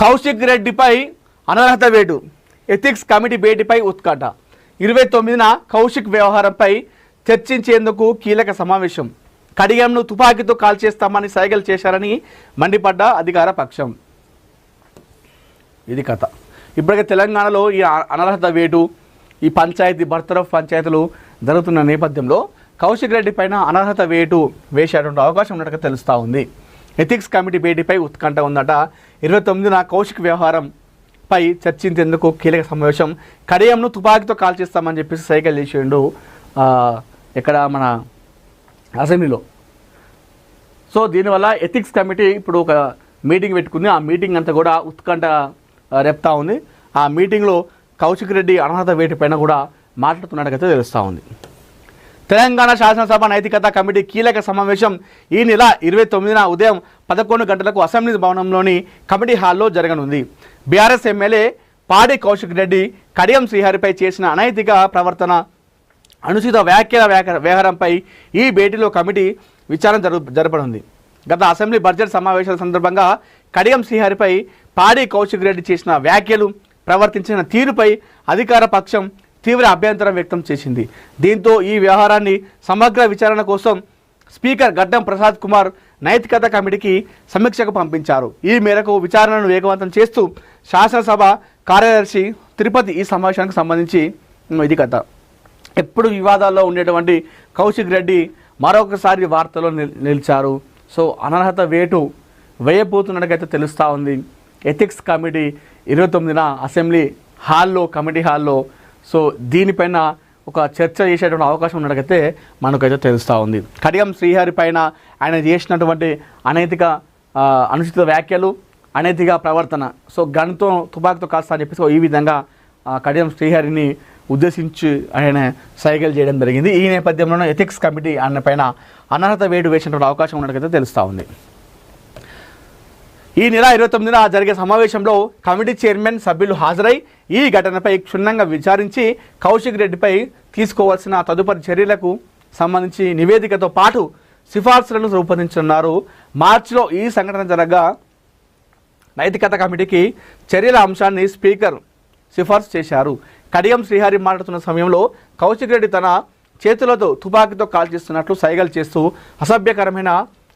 కౌశిక్ రెడ్డిపై అనర్హత వేటు, ఎథిక్స్ కమిటీ భేటీపై ఉత్కంఠ. 29న కౌశిక్ వ్యవహారంపై చర్చించేందుకు కీలక సమావేశం. కడియంను తుపాకీతో కాల్చేస్తామని సైగలు చేశారని మండిపడ్డ అధికార పక్షం. ఇది కథ. ఇప్పటికే తెలంగాణలో ఈ అనర్హత వేటు, ఈ పంచాయతీ బర్తరఫ్ పంచాయతీలు జరుగుతున్న నేపథ్యంలో కౌశిక్ రెడ్డి పైన అనర్హత వేటు వేసేటువంటి అవకాశం ఉన్నట్టుగా తెలుస్తూ ఉంది. ఎథిక్స్ కమిటీ భేటీపై ఉత్కంఠ ఉందట. 29న కౌశిక్ వ్యవహారంపై చర్చించేందుకు కీలక సమావేశం. కడియంను తుపాకీతో కాల్చేస్తామని చెప్పేసి సైకిల్ చేసిండు ఇక్కడ మన అసెంబ్లీలో. సో దీనివల్ల ఎథిక్స్ కమిటీ ఇప్పుడు ఒక మీటింగ్ పెట్టుకుంది. ఆ మీటింగ్ అంతా కూడా ఉత్కంఠ రేపుతా ఉంది. ఆ మీటింగ్లో కౌశిక్ రెడ్డి అనర్హత వేటు పైన కూడా మాట్లాడుతున్నట్టుగా తెలుస్తూ ఉంది. తెలంగాణ శాసనసభ నైతికత కమిటీ కీలక సమావేశం ఈ నెల 29న ఉదయం 11 గంటలకు అసెంబ్లీ భవనంలోని కమిటీ హాల్లో జరగనుంది. బీఆర్ఎస్ ఎమ్మెల్యే పాడి కౌశిక్ రెడ్డి కడియం శ్రీహరిపై చేసిన అనైతిక ప్రవర్తన, అనుచిత వ్యాఖ్యల వ్యవహారంపై ఈ భేటీలో కమిటీ విచారణ జరపనుంది. గత అసెంబ్లీ బడ్జెట్ సమావేశాల సందర్భంగా కడియం శ్రీహరిపై పాడి కౌశిక్ రెడ్డి చేసిన వ్యాఖ్యలు, ప్రవర్తించిన తీరుపై అధికార పక్షం తీవ్ర అభ్యంతరం వ్యక్తం చేసింది. దీంతో ఈ వ్యవహారాన్ని సమగ్ర విచారణ కోసం స్పీకర్ గడ్డం ప్రసాద్ కుమార్ నైతికత కమిటీకి సమీక్షకు పంపించారు. ఈ మేరకు విచారణను వేగవంతం చేస్తూ శాసనసభ కార్యదర్శి తిరుపతి ఈ సమావేశానికి సంబంధించి ఇది కథ. ఎప్పుడు వివాదాల్లో ఉండేటువంటి కౌశిక్ రెడ్డి మరొకసారి వార్తలో నిలిచారు. సో అనర్హత వేటు వేయబోతున్నట్టుగైతే తెలుస్తూ ఉంది. ఎథిక్స్ కమిటీ 29న అసెంబ్లీ హాల్లో, కమిటీ హాల్లో సో దీనిపైన ఒక చర్చ చేసేటువంటి అవకాశం ఉన్నట్టుగైతే మనకైతే తెలుస్తూ ఉంది. కడియం శ్రీహరి పైన ఆయన చేసినటువంటి అనైతిక అనుచిత వ్యాఖ్యలు, అనైతిక ప్రవర్తన, సో గన్తో తుపాకీతో కాస్తా అని చెప్పేసి ఈ విధంగా కడియం శ్రీహరిని ఉద్దేశించి ఆయన సైకిల్ చేయడం జరిగింది. ఈ నేపథ్యంలోనే ఎథిక్స్ కమిటీ ఆయన పైన అనర్హత వేటు వేసినటువంటి అవకాశం ఉన్నట్టుగైతే తెలుస్తూ ఉంది. ఈ నెల 29న జరిగే సమావేశంలో కమిటీ చైర్మన్ సభ్యులు హాజరై ఈ ఘటనపై క్షుణ్ణంగా విచారించి కౌశిక్ రెడ్డిపై తీసుకోవాల్సిన తదుపరి చర్యలకు సంబంధించి నివేదికతో పాటు సిఫార్సులను రూపొందించనున్నారు. మార్చిలో ఈ సంఘటన జరగగా నైతికత కమిటీకి చర్యల అంశాన్ని స్పీకర్ సిఫార్సు చేశారు. కడియం శ్రీహరి మాట్లాడుతున్న సమయంలో కౌశిక్ రెడ్డి తన చేతులతో తుపాకీతో కాల్చేస్తున్నట్లు సైగలు చేస్తూ అసభ్యకరమైన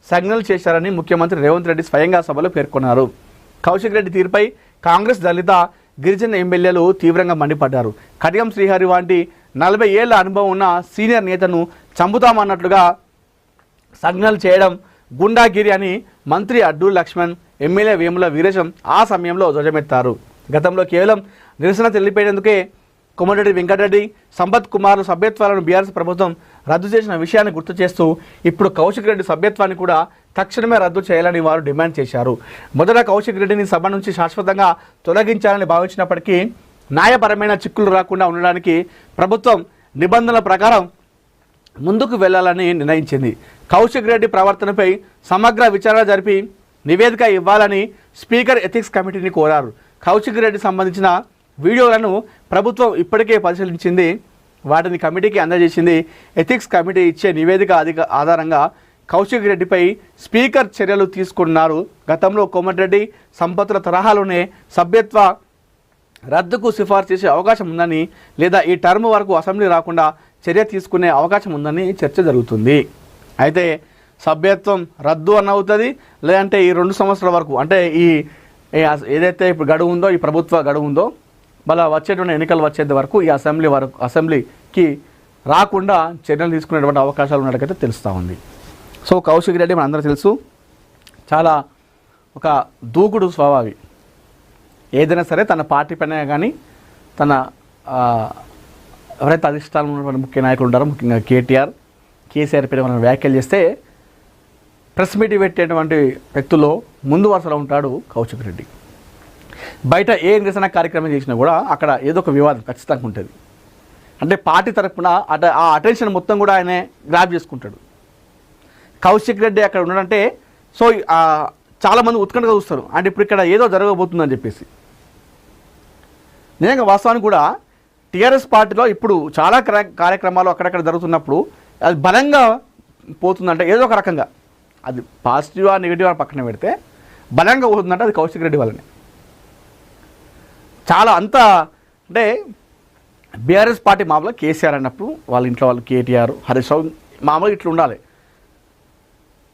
సంజ్ఞలు చేశారని ముఖ్యమంత్రి రేవంత్ రెడ్డి స్వయంగా సభలో పేర్కొన్నారు. కౌశిక్ రెడ్డి తీరుపై కాంగ్రెస్, దళిత, గిరిజన ఎమ్మెల్యేలు తీవ్రంగా మండిపడ్డారు. కడియం శ్రీహరి వంటి 40 ఏళ్ల అనుభవం ఉన్న సీనియర్ నేతను చంపుతామన్నట్లుగా సంజ్ఞలు చేయడం గుండాగిరి అని మంత్రి అడ్డూరి లక్ష్మణ్, ఎమ్మెల్యే వేముల వీరేశం ఆ సమయంలో ధ్వజమెత్తారు. గతంలో కేవలం నిరసన తెలిపేందుకే కోమటిరెడ్డి వెంకటరెడ్డి, సంపత్ కుమార్ సభ్యత్వాలను బీఆర్ఎస్ ప్రభుత్వం రద్దు చేసిన విషయాన్ని గుర్తు చేస్తూ ఇప్పుడు కౌశిక్ రెడ్డి సభ్యత్వాన్ని కూడా తక్షణమే రద్దు చేయాలని వారు డిమాండ్ చేశారు. మొదట కౌశిక్ రెడ్డిని సభ నుంచి శాశ్వతంగా తొలగించాలని భావించినప్పటికీ న్యాయపరమైన చిక్కులు రాకుండా ఉండడానికి ప్రభుత్వం నిబంధనల ప్రకారం ముందుకు వెళ్లాలని నిర్ణయించింది. కౌశిక్ రెడ్డి ప్రవర్తనపై సమగ్ర విచారణ జరిపి నివేదిక ఇవ్వాలని స్పీకర్ ఎథిక్స్ కమిటీని కోరారు. కౌశిక్ రెడ్డి సంబంధించిన వీడియోలను ప్రభుత్వం ఇప్పటికే పరిశీలించింది, వాటిని కమిటీకి అందజేసింది. ఎథిక్స్ కమిటీ ఇచ్చే నివేదిక ఆధారంగా కౌశిక్ రెడ్డిపై స్పీకర్ చర్యలు తీసుకున్నారు. గతంలో కోమటిరెడ్డి, సంపత్తుల తరహాలోనే సభ్యత్వ రద్దుకు సిఫార్సు చేసే అవకాశం ఉందని, లేదా ఈ టర్మ్ వరకు అసెంబ్లీ రాకుండా చర్య తీసుకునే అవకాశం ఉందని చర్చ జరుగుతుంది. అయితే సభ్యత్వం రద్దు అన్న అవుతుంది, లేదంటే ఈ 2 సంవత్సరాల వరకు, అంటే ఈ ఏదైతే ఇప్పుడు గడువు ఉందో, ఈ ప్రభుత్వ గడువు ఉందో, మళ్ళీ వచ్చేటువంటి ఎన్నికలు వచ్చేంత వరకు ఈ అసెంబ్లీకి రాకుండా చర్యలు తీసుకునేటువంటి అవకాశాలు ఉన్నట్టుకైతే తెలుస్తూ ఉంది. సో కౌశిక్ రెడ్డి మన అందరూ తెలుసు, చాలా ఒక దూకుడు స్వభావి. ఏదైనా సరే తన పార్టీ పైన కానీ, తన ఎవరైతే అధిష్టానం ఉన్నటువంటి ముఖ్య నాయకులు ఉంటారో, ముఖ్యంగా కేసీఆర్ పైన మనం వ్యాఖ్యలు చేస్తే ప్రెస్ మీట్ పెట్టేటువంటి వ్యక్తుల్లో ముందు వరుసలో ఉంటాడు కౌశిక్ రెడ్డి. బయట ఏ నిరసన కార్యక్రమం చేసినా కూడా అక్కడ ఏదో ఒక వివాదం ఖచ్చితంగా ఉంటుంది. అంటే పార్టీ తరఫున ఆ అటెన్షన్ మొత్తం కూడా ఆయనే గ్రాప్ చేసుకుంటాడు. కౌశిక్ రెడ్డి అక్కడ ఉన్నాడంటే సో చాలామంది ఉత్కంఠగా చూస్తారు, అంటే ఇప్పుడు ఇక్కడ ఏదో జరగబోతుందని చెప్పేసి. నిజంగా వాస్తవానికి కూడా టీఆర్ఎస్ పార్టీలో ఇప్పుడు చాలా కార్యక్రమాలు అక్కడక్కడ జరుగుతున్నప్పుడు అది బలంగా పోతుందంటే ఏదో ఒక రకంగా, అది పాజిటివా నెగిటివా పక్కన పెడితే బలంగా పోతుందంటే అది కౌశిక్ రెడ్డి వల్లనే. చాలా అంత అంటే బీఆర్ఎస్ పార్టీ మామూలుగా కేసీఆర్ అన్నప్పుడు వాళ్ళ ఇంట్లో వాళ్ళు కేటీఆర్ హరీష్ రావు మామూలుగా ఇట్లా ఉండాలి.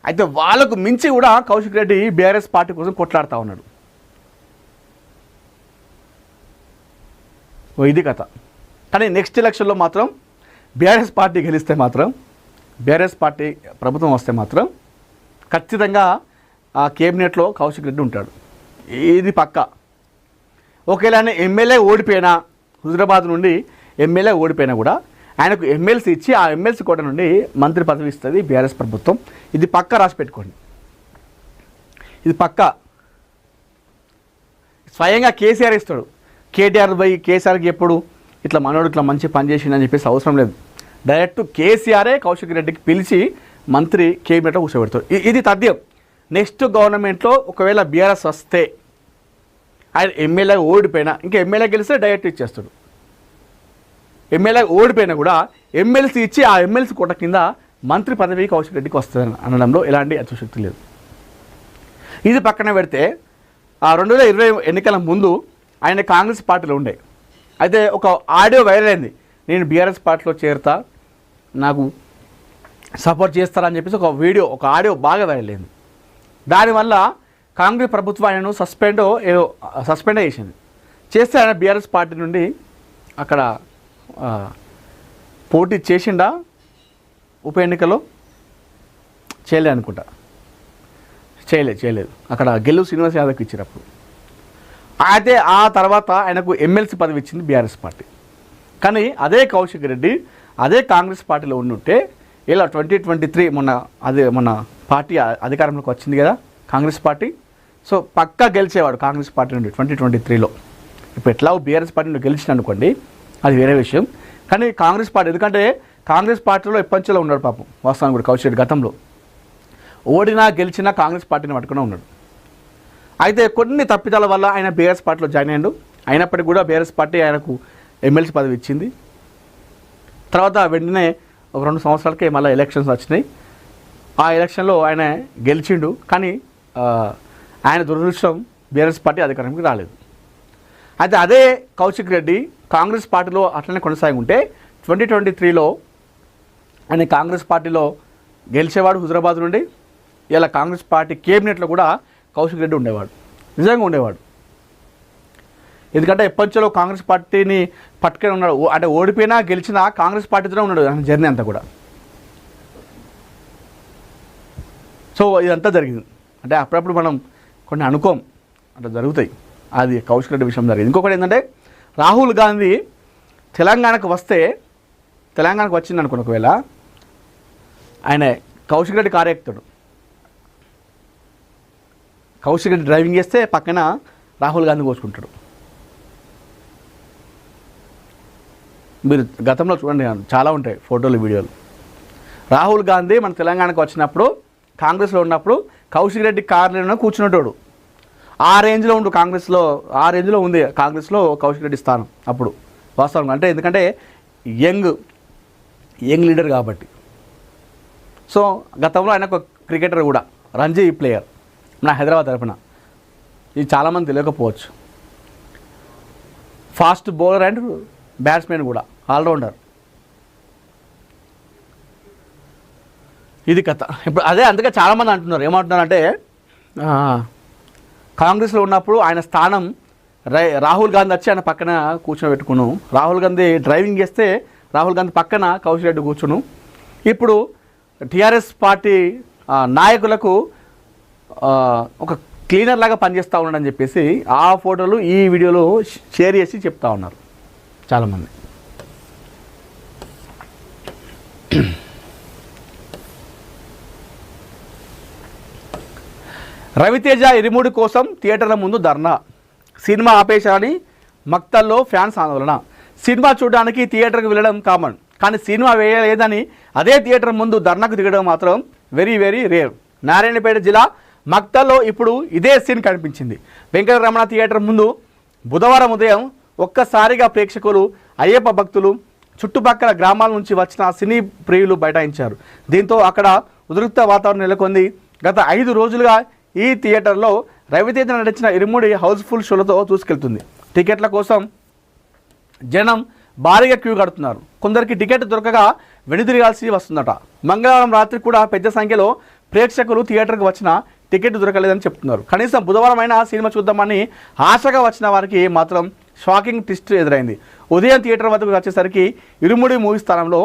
అయితే వాళ్ళకు మించి కూడా కౌశిక్ రెడ్డి బీఆర్ఎస్ పార్టీ కోసం కొట్లాడుతూ ఉన్నాడు. ఇది కథ. కానీ నెక్స్ట్ ఎలక్షన్లో మాత్రం బీఆర్ఎస్ పార్టీ గెలిస్తే మాత్రం, బీఆర్ఎస్ పార్టీ ప్రభుత్వం వస్తే మాత్రం ఖచ్చితంగా ఆ కేబినెట్లో కౌశిక్ రెడ్డి ఉంటాడు. ఇది పక్కా. ఒకవేళ ఆయన ఎమ్మెల్యే ఓడిపోయినా, హుజరాబాద్ నుండి ఎమ్మెల్యే ఓడిపోయినా కూడా ఆయనకు ఎమ్మెల్సీ ఇచ్చి ఆ ఎమ్మెల్సీ కోట నుండి మంత్రి పదవి ఇస్తుంది బీఆర్ఎస్ ప్రభుత్వం. ఇది పక్కా రాసి పెట్టుకోండి. ఇది పక్కా. స్వయంగా కేసీఆర్ ఇస్తాడు. కేటీఆర్ పోయి కేసీఆర్కి ఎప్పుడు ఇట్లా మనోడు ఇట్లా మంచి పని చేసిందని చెప్పేసి అవసరం లేదు. డైరెక్ట్ కేసీఆరే కౌశిక్ రెడ్డికి పిలిచి మంత్రి కేబినెట్లో కూర్చోబెడతాడు. ఇది తథ్యం. నెక్స్ట్ గవర్నమెంట్లో ఒకవేళ బీఆర్ఎస్ వస్తే ఆయన ఎమ్మెల్యే ఓడిపోయినా, ఇంకా ఎమ్మెల్యే గెలిస్తే డైరెక్ట్ ఇచ్చేస్తాడు. ఎమ్మెల్యే ఓడిపోయినా కూడా ఎమ్మెల్సీ ఇచ్చి ఆ ఎమ్మెల్సీ కోట కింద మంత్రి పదవి కౌశిక్ రెడ్డికి వస్తుంది అనడంలో ఎలాంటి అతిశక్తి లేదు. ఇది పక్కన పెడితే 2020 ఎన్నికల ముందు ఆయన కాంగ్రెస్ పార్టీలో ఉండే. అయితే ఒక ఆడియో వైరల్ అయింది. నేను బీఆర్ఎస్ పార్టీలో చేరుతా, నాకు సపోర్ట్ చేస్తారని చెప్పేసి ఒక వీడియో, ఒక ఆడియో బాగా వైరల్ అయింది. దానివల్ల కాంగ్రెస్ ప్రభుత్వం ఆయనను సస్పెండ్ చేసింది. చేస్తే ఆయన బీఆర్ఎస్ పార్టీ నుండి అక్కడ పోటీ చేసిండా ఉప ఎన్నికలో? చేయలేదు అనుకుంటా. చేయలేదు. అక్కడ గెలుపు శ్రీనివాస్ యాదవ్కి ఇచ్చినప్పుడు. అయితే ఆ తర్వాత ఆయనకు ఎమ్మెల్సీ పదవి ఇచ్చింది బీఆర్ఎస్ పార్టీ. కానీ అదే కౌశిక్ రెడ్డి అదే కాంగ్రెస్ పార్టీలో ఉండుంటే ఇలా 2023 మొన్న పార్టీ అధికారంలోకి వచ్చింది కదా కాంగ్రెస్ పార్టీ. సో పక్కా గెలిచేవాడు కాంగ్రెస్ పార్టీ నుండి 2023లో. ఇప్పుడు ఎట్లా బీఆర్ఎస్ పార్టీ నుండి గెలిచిన అనుకోండి, అది వేరే విషయం. కానీ కాంగ్రెస్ పార్టీ, ఎందుకంటే కాంగ్రెస్ పార్టీలో ఎప్పంచలో ఉన్నాడు పాపం వాస్తవానికి కూడా కౌశిక్ రెడ్డి. గతంలో ఓడినా గెలిచినా కాంగ్రెస్ పార్టీని పట్టుకునే ఉన్నాడు. అయితే కొన్ని తప్పిదాల వల్ల ఆయన బీఆర్ఎస్ పార్టీలో జాయిన్ అయ్యాడు. అయినప్పటికీ కూడా బీఆర్ఎస్ పార్టీ ఆయనకు ఎమ్మెల్సీ పదవి ఇచ్చింది. తర్వాత వెంటనే ఒక 2 సంవత్సరాలకే మళ్ళీ ఎలక్షన్స్ వచ్చినాయి. ఆ ఎలక్షన్లో ఆయన గెలిచిండు. కానీ ఆయన దురదృష్టం బీఆర్ఎస్ పార్టీ అధికారానికి రాలేదు. అయితే అదే కౌశిక్ రెడ్డి కాంగ్రెస్ పార్టీలో అట్లనే కొనసాగి ఉంటే 2023లో ఆయన కాంగ్రెస్ పార్టీలో గెలిచేవాడు హుజరాబాద్ నుండి. ఇలా కాంగ్రెస్ పార్టీ కేబినెట్లో కూడా కౌశిక్ రెడ్డి ఉండేవాడు, నిజంగా ఉండేవాడు. ఎందుకంటే ఎప్పటిలో కాంగ్రెస్ పార్టీని పట్టుకొని ఉన్నాడు. అంటే ఓడిపోయినా గెలిచినా కాంగ్రెస్ పార్టీతోనే ఉన్నాడు ఆయన జర్నీ అంతా కూడా. సో ఇదంతా జరిగింది. అంటే అప్పుడప్పుడు మనం కొన్ని అనుకోం, అంటే జరుగుతాయి. అది కౌశిక్ రెడ్డి విషయం జరిగింది. ఇంకొకటి ఏంటంటే రాహుల్ గాంధీ తెలంగాణకు వచ్చింది అనుకోండి, ఒకవేళ ఆయన కౌశిక్ రెడ్డి కారు ఎక్కుతాడు. కౌశిక్ రెడ్డి డ్రైవింగ్ చేస్తే పక్కన రాహుల్ గాంధీ కోసుకుంటాడు. మీరు గతంలో చూడండి, చాలా ఉంటాయి ఫోటోలు వీడియోలు. రాహుల్ గాంధీ మన తెలంగాణకు వచ్చినప్పుడు కాంగ్రెస్లో ఉన్నప్పుడు కౌశిక్ రెడ్డి కార్లో కూర్చునేటోడు. ఆ రేంజ్లో ఉండు కాంగ్రెస్లో, ఆ రేంజ్లో ఉంది కాంగ్రెస్లో కౌశిక్ రెడ్డి స్థానం అప్పుడు వాస్తవం. అంటే ఎందుకంటే యంగ్ లీడర్ కాబట్టి. సో గతంలో ఆయన ఒక క్రికెటర్ కూడా, రంజీ ప్లేయర్ మన హైదరాబాద్ తరఫున. ఇది చాలామంది తెలియకపోవచ్చు. ఫాస్ట్ బౌలర్ అండ్ బ్యాట్స్మెన్ కూడా, ఆల్రౌండర్. ఇది కథ. ఇప్పుడు అదే అందుకే చాలామంది అంటున్నారు, ఏమంటున్నారంటే కాంగ్రెస్లో ఉన్నప్పుడు ఆయన స్థానం రాహుల్ గాంధీ వచ్చి ఆయన పక్కన కూర్చోబెట్టుకును. రాహుల్ గాంధీ డ్రైవింగ్ చేస్తే రాహుల్ గాంధీ పక్కన కౌశిక్ రెడ్డి కూర్చును. ఇప్పుడు టీఆర్ఎస్ పార్టీ నాయకులకు ఒక క్లీనర్ లాగా పనిచేస్తూ ఉన్నాడని చెప్పేసి ఆ ఫోటోలు ఈ వీడియోలో షేర్ చేసి చెప్తా ఉన్నారు చాలామంది. రవితేజ ఇరుముడి కోసం థియేటర్ల ముందు ధర్నా, సినిమా ఆపేశారని మక్తల్లో ఫ్యాన్స్ ఆందోళన. సినిమా చూడడానికి థియేటర్కి వెళ్ళడం కామన్, కానీ సినిమా వేయలేదని అదే థియేటర్ ముందు ధర్నాకు దిగడం మాత్రం వెరీ వెరీ రేర్. నారాయణపేట జిల్లా మక్తల్లో ఇప్పుడు ఇదే సీన్ కనిపించింది. వెంకటరమణ థియేటర్ ముందు బుధవారం ఉదయం ఒక్కసారిగా ప్రేక్షకులు, అయ్యప్ప భక్తులు, చుట్టుపక్కల గ్రామాల నుంచి వచ్చిన సినీ ప్రియులు బైఠాయించారు. దీంతో అక్కడ ఉద్రిక్త వాతావరణం నెలకొంది. గత 5 రోజులుగా ఈ థియేటర్లో రవితేజ నడిచిన ఇరుముడి హౌస్ఫుల్ షోలతో దూసుకెళ్తుంది. టికెట్ల కోసం జనం భారీగా క్యూ కడుతున్నారు. కొందరికి టికెట్ దొరకగా వెనుదిరగాల్సి వస్తుందట. మంగళవారం రాత్రి కూడా పెద్ద సంఖ్యలో ప్రేక్షకులు థియేటర్కి వచ్చినా టికెట్ దొరకలేదని చెప్తున్నారు. కనీసం బుధవారం అయినా సినిమా చూద్దామని ఆశగా వచ్చిన వారికి మాత్రం షాకింగ్ ట్విస్ట్ ఎదురైంది. ఉదయం థియేటర్ వద్దకు వచ్చేసరికి ఇరుముడి మూవీ స్థానంలో